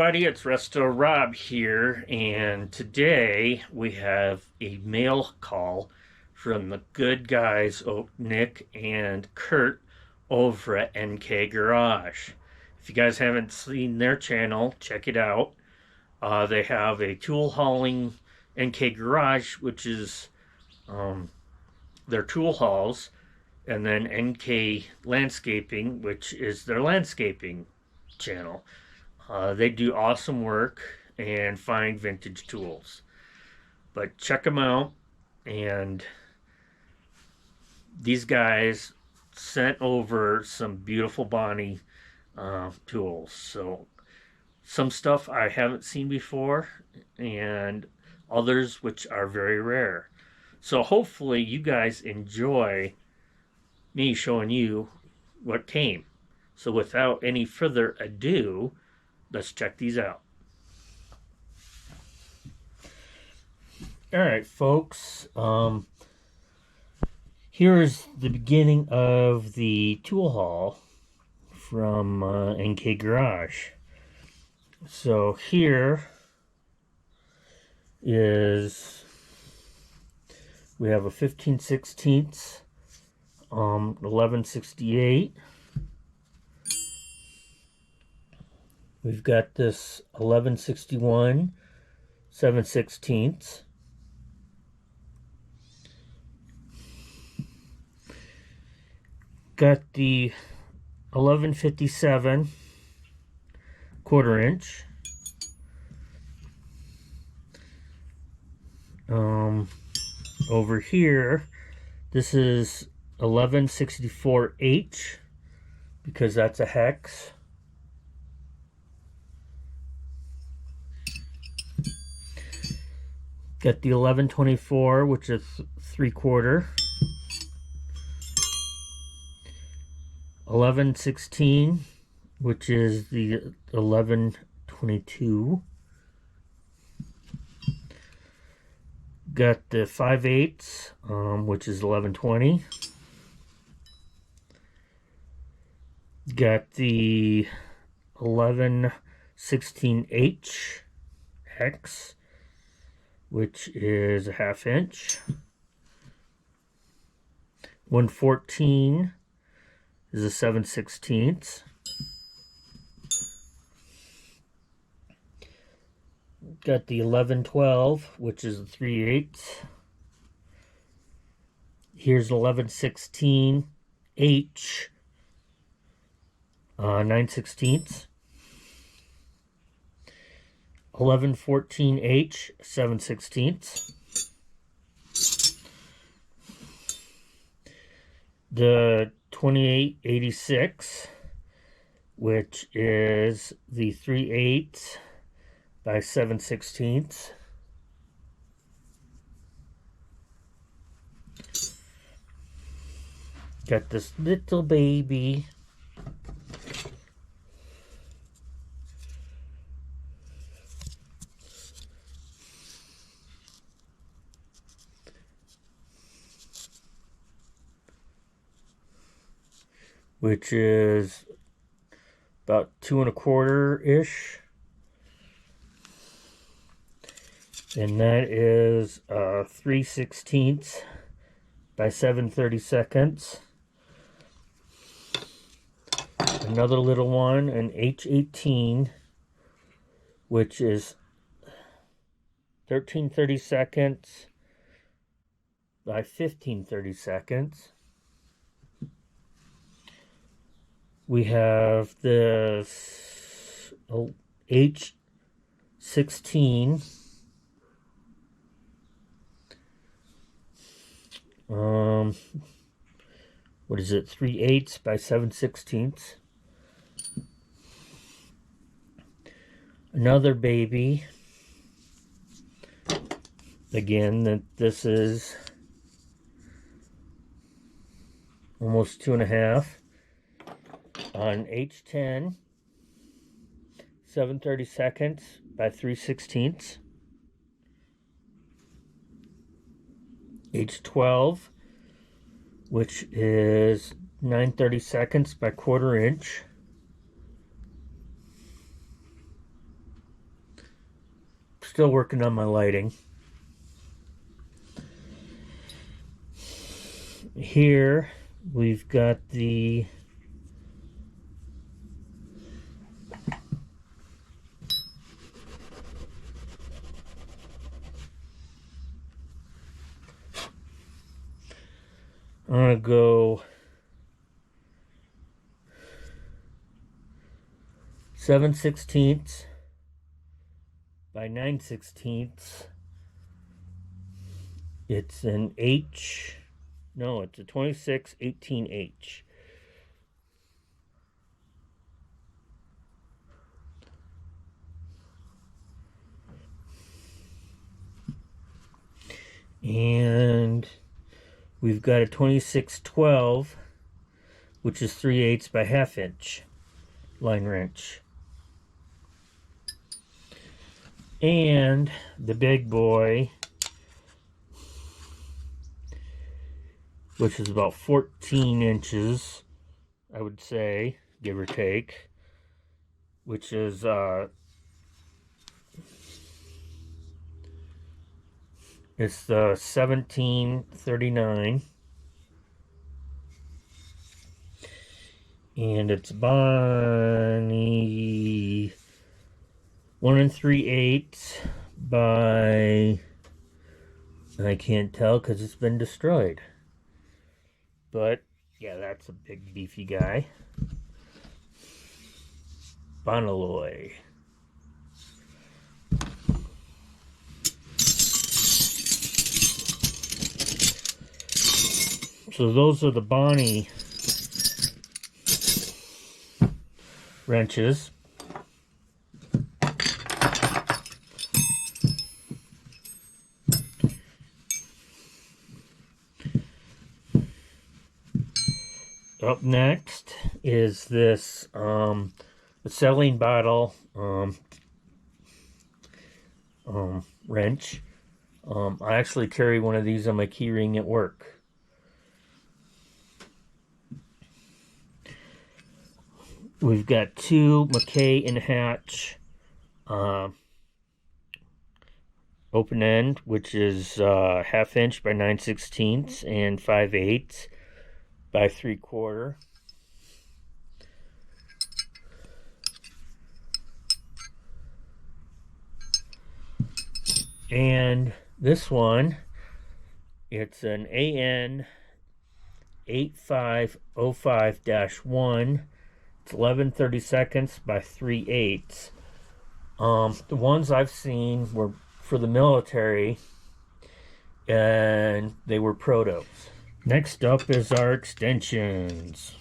everybody, it's Resto-Rob here, and today we have a mail call from the good guys, Nick and Kurt, over at NK Garage. If you guys haven't seen their channel, check it out. They have a tool hauling NK Garage, which is their tool hauls, and then NK Landscaping, which is their landscaping channel. They do awesome work and find vintage tools. But check them out. And these guys sent over some beautiful Bonnie tools. So some stuff I haven't seen before, and others which are very rare. So hopefully you guys enjoy me showing you what came. So without any further ado, let's check these out. All right, folks. Here's the beginning of the tool haul from NK Garage. So here is, we have a 15/16 1168. We've got this 1161 7/16. Got the 1157 1/4 inch. Over here, this is 1164H because that's a hex. Got the 1124, which is 3/4. 1116, which is the 1122. Got the 5/8, which is 1120. Got the 1116H hex, which is a 1/2 inch. 114 is a 7/16. Got the 1112, which is a 3/8. Here's 1116H, 9/16. 1114H, 7/16. The 2886, which is the 3/8 by 7/16. Got this little baby, which is about 2 1/4-ish. And that is 3/16 by 7/32. Another little one, an H18, which is 13/32 by 15/32. We have this H16. What is it? 3/8 by 7/16. Another baby. Again, that this is almost 2.5. On H10, 7/32 by 3/16. H12, which is 9/32 by 1/4 inch. still working on my lighting. Here we've got the I'm gonna go 7/16 by 9/16. It's an H. No, it's a 26/18H. And we've got a 26/12, which is 3/8 by 1/2 inch line wrench. And the big boy, which is about 14 inches, I would say, give or take, which is it's the 1739, and it's Bonnie 1 3/8 by, I can't tell because it's been destroyed. But yeah, that's a big beefy guy. Bonaloy. So those are the Bonnie wrenches. Up next is this acetylene bottle wrench. I actually carry one of these on my key ring at work. We've got two McKay and Hatch open end, which is 1/2 inch by 9/16 and 5/8 by 3/4. And this one, it's an AN 8505-1. It's 11/32 by 3/8. The ones I've seen were for the military, and they were protos. Next up is our extensions.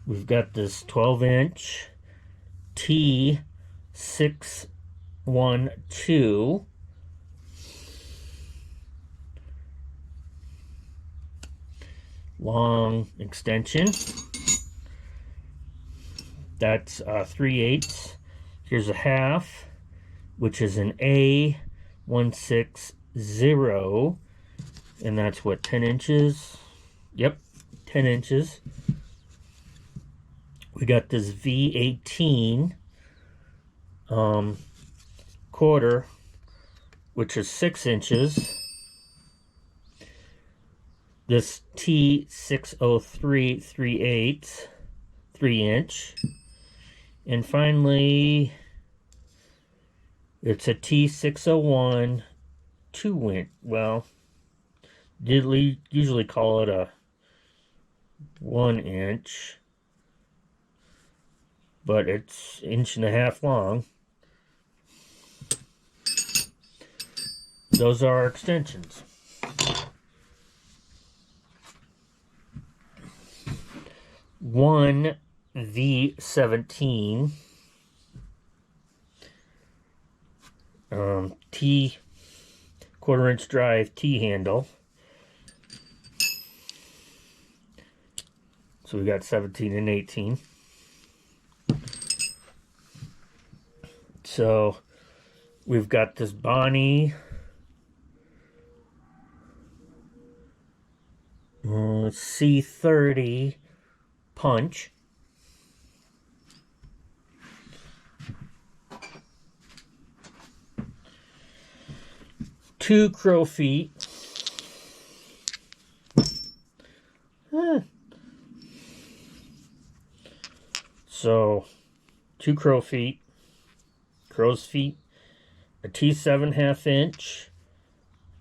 We've got this 12-inch T612. Long extension. That's 3/8. Here's a 1/2, which is an A160, and that's what, 10 inches? Yep, 10 inches. We got this V18 quarter, which is 6 inches. This T603 3/8, 3-inch. And finally, it's a T601 2-inch. Well, usually call it a 1-inch, but it's 1.5 long. Those are our extensions. One V17 T 1/4-inch drive T handle. So we got 17 and 18. So we've got this Bonnie C30 punch. 2 crow feet. So 2 crow's feet, a T7 1/2 inch,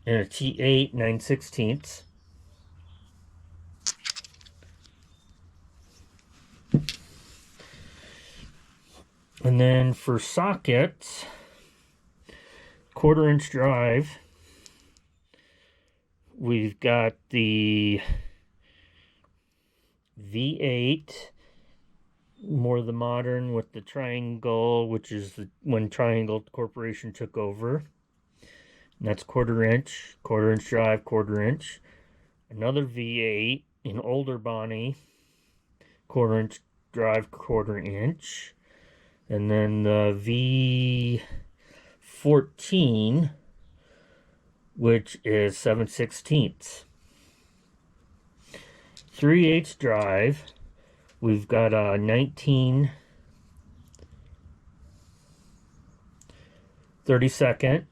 and a T8 9/16. And then for sockets, 1/4 inch drive, we've got the V8, more the modern with the triangle, which is when Triangle Corporation took over. And that's 1/4 inch, 1/4 inch drive, 1/4 inch. Another V8, an older Bonnie, 1/4 inch drive, 1/4 inch. And then the V14, which is 7/16. 3/8 drive, we've got a 19 32nd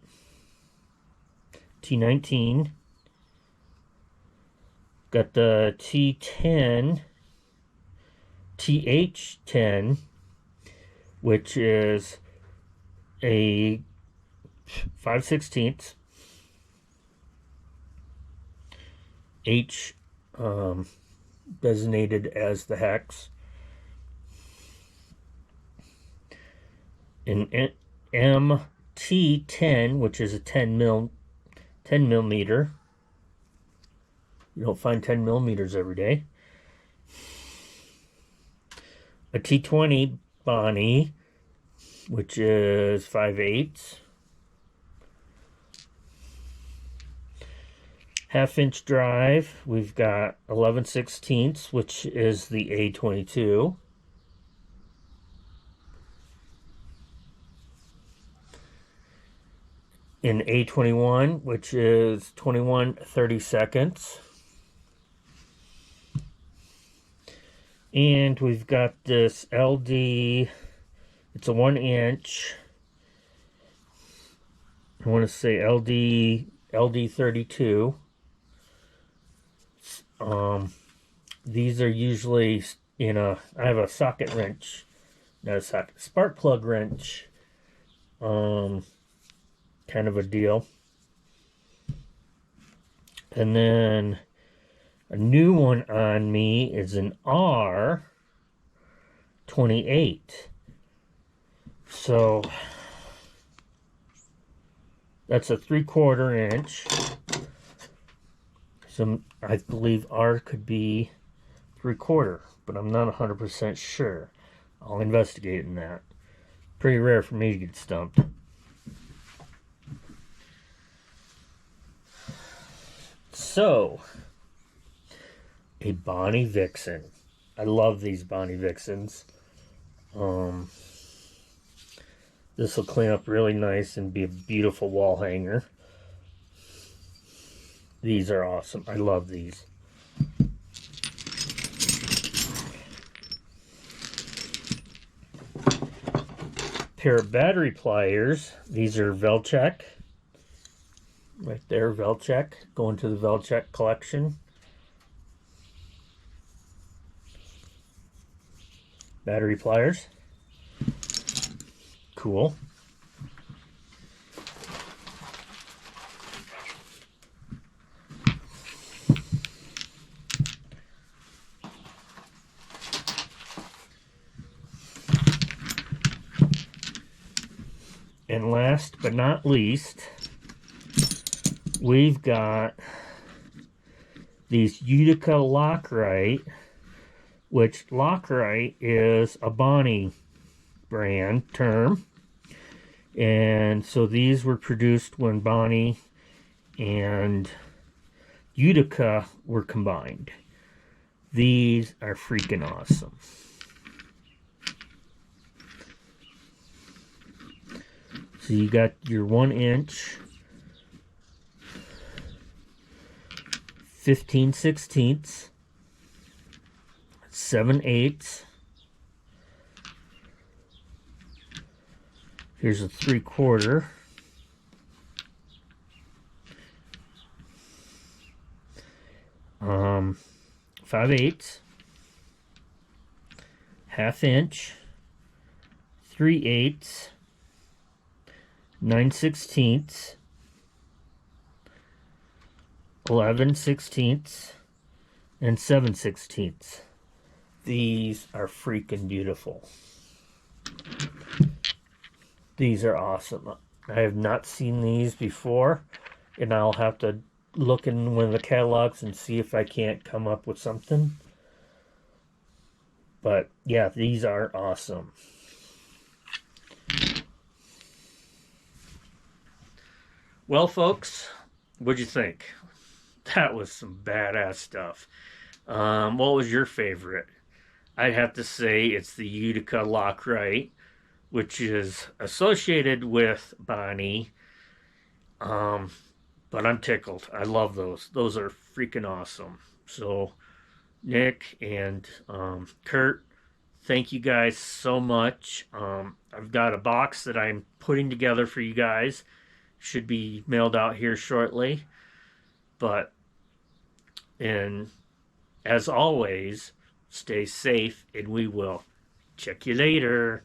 T19. Got the T10 TH10, which is a 5/16 H, designated as the hex. An MT10, which is a 10 millimeter. You don't find 10 millimeters every day. A T20 Bonnie, which is 5/8. 1/2 inch drive, we've got 11/16, which is the A22. An A21, which is 21/32. And we've got this LD, it's a 1 inch. I want to say LD32. These are usually I have a socket wrench, not a socket, spark plug wrench, kind of a deal. And then a new one on me is an R28. So that's a 3/4 inch. So I believe R could be 3/4, but I'm not 100% sure. I'll investigate in that. Pretty rare for me to get stumped. So, a Bonnie Vixen. I love these Bonnie Vixens. This will clean up really nice and be a beautiful wall hanger. These are awesome. I love these. Pair of battery pliers. These are Velcheck. Right there, Velcheck. Going to the Velcheck collection. Battery pliers. Cool. And last but not least, we've got these Utica Lockrite, which Lockrite is a Bonnie brand term. And so these were produced when Bonnie and Utica were combined. These are freaking awesome. So you got your 1 inch, 15/16, 7/8. Here's a 3/4. 5/8, ½ inch, 3/8, 9/16, 11/16, and 7/16. These are freaking beautiful. These are awesome. I have not seen these before, and I'll have to look in one of the catalogs and see if I can't come up with something. But yeah, these are awesome. Well, folks, what'd you think? That was some badass stuff. What was your favorite? I'd have to say it's the Utica Lockright, which is associated with Bonnie. Um, but I'm tickled. I love those. Those are freaking awesome. So, Nick and Kurt, thank you guys so much. I've got a box that I'm putting together for you guys. Should be mailed out here shortly. But, and as always, stay safe and we will check you later.